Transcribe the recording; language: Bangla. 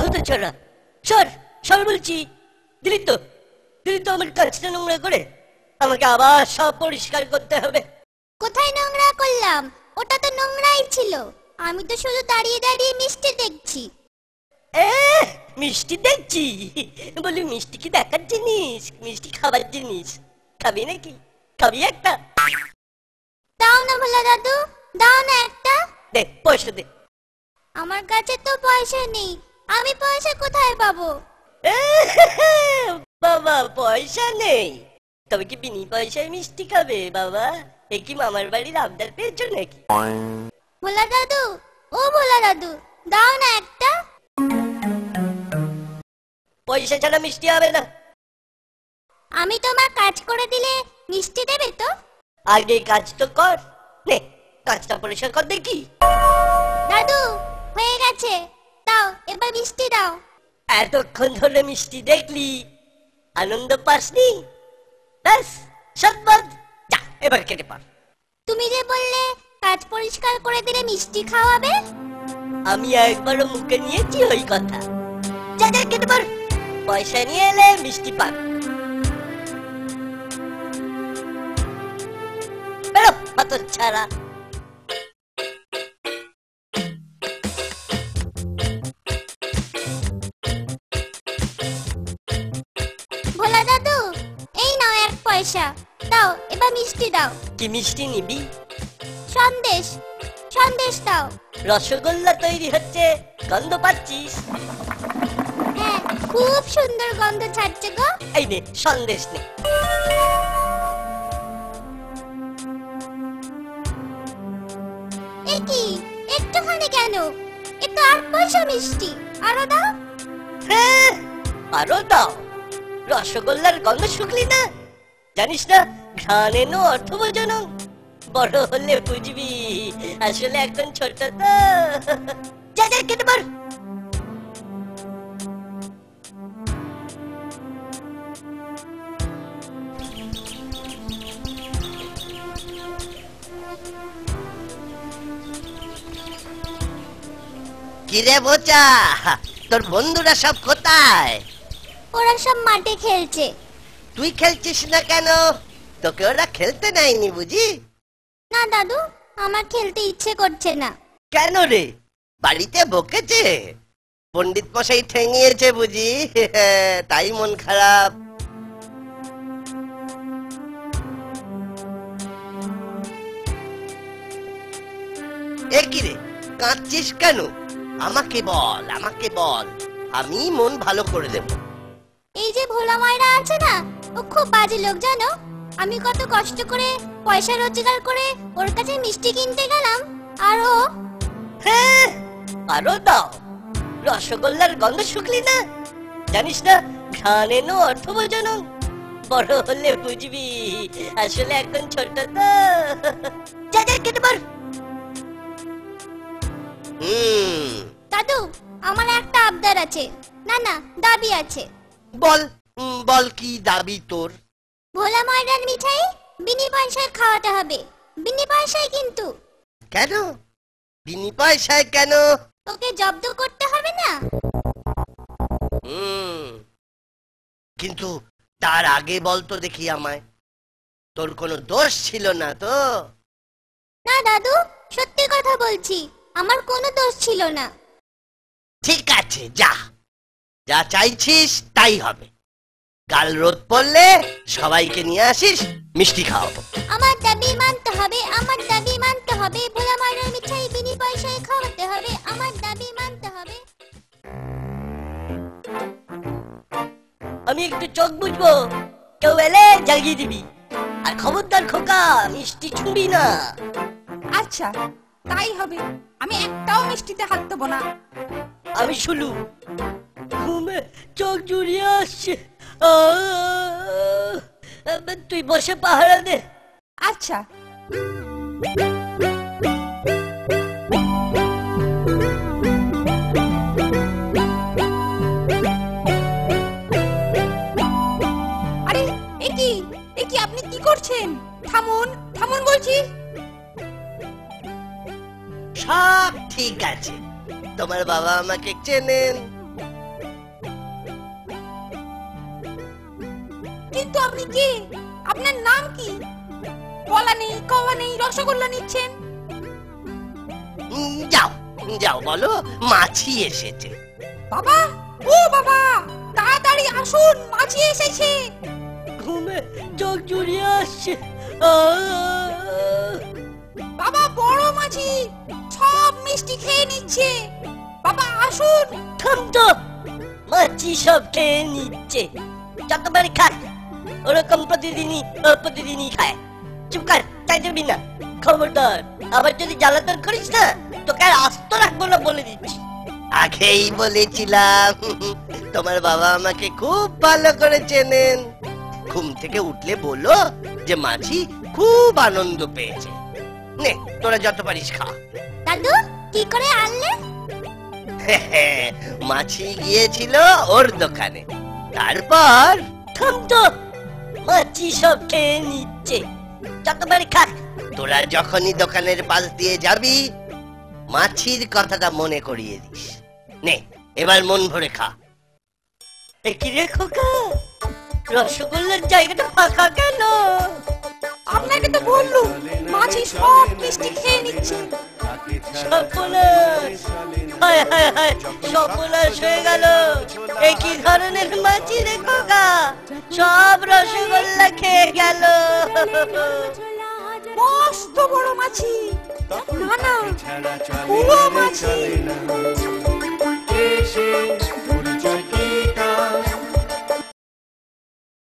হতচ্ছাড়া, সর সর বলছি। দিলি তো আমার কাজটা নোংরা করে, আমাকে আবার সব পরিষ্কার করতে হবে। কোথায় নোংরা করলাম? ওটা তো নোংরাই ছিল। আমি তো শুধু দাঁড়িয়ে দাঁড়িয়ে মিষ্টি দেখছি। মিষ্টি দেখছি? বলি মিষ্টি কি দেখার জিনিস? মিষ্টি খাবার জিনিস। খাবি নাকি? খাবি একটা? দাও না ভোলা দাদু, দাও না একটা। দে, পয়সা দে। আমার কাছে তো পয়সা নেই, আমি পয়সা কোথায় পাবো? বাবা পয়সা নেই, তবে কি বিনি পয়সায় মিষ্টি খাবে বাবা? এ কি মামার বাড়ির আবদার পেয়েছো নাকি? ভোলা দাদু, ও ভোলা দাদু, দাও না একটা। পয়সা ছাড়া মিষ্টি হবে না। আমি তোমার কাজ করে দিলে মিষ্টি দেবে তো? আগে কাজ তো কর, নে কাজটা পরিষ্কার কর দেখি। দাদু হয়ে গেছে, দাও এবার মিষ্টি দাও। এতক্ষণ ধরে মিষ্টি দেখলি, আনন্দ পাসনি? ব্যাস সব বাদ, যা এবার কেটে পার। তুমি যে বললে কাজ পরিষ্কার করে দিলে মিষ্টি খাওয়াবে। আমি একবারও মুখে নিয়েছি ওই কথা। যা যা কেটে পার, পয়সা নিয়ে এলে মিষ্টি পার। বেরো হতচ্ছাড়া। ভোলা দাদু, এই নাও 1 পয়সা, দাও এবার মিষ্টি দাও। কি মিষ্টি নিবি? সন্দেশ, সন্দেশ দাও। রসগোল্লা তৈরি হচ্ছে, গন্ধ পাচ্ছিস? হ্যাঁ, খুব সুন্দর গন্ধ ছাড়ছে গো। এই নে সন্দেশ নে। এ কি একটুখানি কেন? এ তো 8 পয়সা মিষ্টি, আরো দাও। হ্যাঁ আরো দাও। রসগোল্লার গন্ধ শুকলি না? জানিস না ঘ্রাণ এনো অর্থভোজনং? বড় হলে বুঝবি, আসলে এখন ছোট তো। যা যা কেটে পার। কিরে বোচা, তোর বন্ধুরা সব কোথায়? ওরা সব মাঠে খেলছে। তুই খেলছিস না কেন? তোকে ওরা খেলতে নেয়নি বুঝি? না দাদু, আমার খেলতে ইচ্ছে করছে না। কেন রে, বাড়িতে বকেছে? পণ্ডিত মশাই ঠেঙিয়েছে বুঝি? তাই মন খারাপ। এ কি রে, কাঁদছিস কেন? আমাকে বল, আমাকে বল, আমি মন ভালো করে দেব। এই যে ভোলা মায়েরা আছে না, ও খুব বাজে লোক জানো। আমি কত কষ্ট করে পয়সা রোজগার করে ওর কাছে মিষ্টি কিনতে গেলাম, আর ও। হ্যাঁ আরো দাও। রসগোল্লার গন্ধ শুকলি না? জানিস না ঘ্রাণ এনো অর্থভোজনং? বড় হলে বুঝবি, আসলে এখন ছোট তো। যা যা কেটে পার। দাদু, আমার একটা আবদার আছে, না না দাবি আছে। বল, বল কি দাবি তোর? ভোলা ময়দার মিঠাই বিনি পয়সায় খাওয়াতে হবে, বিনি পয়সায় কিন্তু। কেন বিনি পয়সায় কেন? ওকে জব্দ করতে হবে না? কিন্তু তার আগে বল তো দেখি আমায়, তোর কোনো দোষ ছিল না তো? না দাদু, সত্যি কথা বলছি, আমার কোনো দোষ ছিল না। ঠিক আছে, যা যা চাইছিস তাই হবে। কাল রোদ পড়লে সবাইকে নিয়ে আসিস, মিষ্টি খাওয়াবো। আমার দাবি মানতে হবে, আমার দাবি মানতে হবে। ভোলা ময়দার মিঠাই বিনি পয়সায় খাওয়াতে হবে, আমার দাবি মানতে হবে। আমি একটু চোখ বুঝবো, কেউ এলে জাগিয়ে দিবি। আর খবরদার খোকা, মিষ্টি ছুঁবি না। আচ্ছা তাই হবে, আমি একটাও মিষ্টিতে হাত দেবো না। আমি শুলু, ঘুমে চোখ জুড়িয়ে আসছে। তুই বসে পাহারা দে। আচ্ছা। আরে এ কি আপনি কি করছেন? থামুন থামুন বলছি। সব ঠিক আছে, তোমার বাবা আমাকে চেনেন, কিন্তু আপনি কে? আপনার নাম কি? বলা নেই কওয়া নেই, রসগোল্লা নিচ্ছেন। যাও যাও, বলো মাছি এসেছে। বাবা, ও বাবা, তাড়াতাড়ি আসুন, মাছি এসেছে। ঘুমে চোখ জুড়িয়ে আসছে। বাবা, বড় মাছি সব মিষ্টি খেয়ে নিচ্ছে। বাবা আসুন। থাম তো, মাছি সব খেয়ে নিচ্ছে। যতবারই খায় ওরকম প্রতিদিনই খায়। চুপ কর, তাই যাবি না। খবরদার, আবার যদি জ্বালাতন করিস না তোকে আর আস্ত রাখবো না বলে দিচ্ছি। আগেই বলেছিলাম, তোমার বাবা আমাকে খুব ভালো করে চেনেন। ঘুম থেকে উঠলে বলো যে মাছি খুব আনন্দ পেয়েছে। নে, তোরা যত পারিস খা। দাদু কি করে আনলে? মাছি গিয়েছিল ওর দোকানে, তারপর থাম তো, মাছি সব খেয়ে নিচ্ছে। যতবারই খাক। তোরা যখনই দোকানের পাশ দিয়ে যাবি মাছির কথাটা মনে করিয়ে দিস। নে, এবার মন ভরে খা। কি রে খোকা, রসগোল্লার জায়গাটা ফাঁকা কেন? আপনাকে তো বললুম, মাছি সব মিষ্টি খেয়ে নিচ্ছে। সর্বনাশ, হায় হায় হায়, সর্বনাশ হয়ে গেল। এ কি ধরনের মাছি রে খোকা, সব রসগোল্লা খেয়ে গেল। মস্ত বড় মাছি, না না, পুরো মাছি।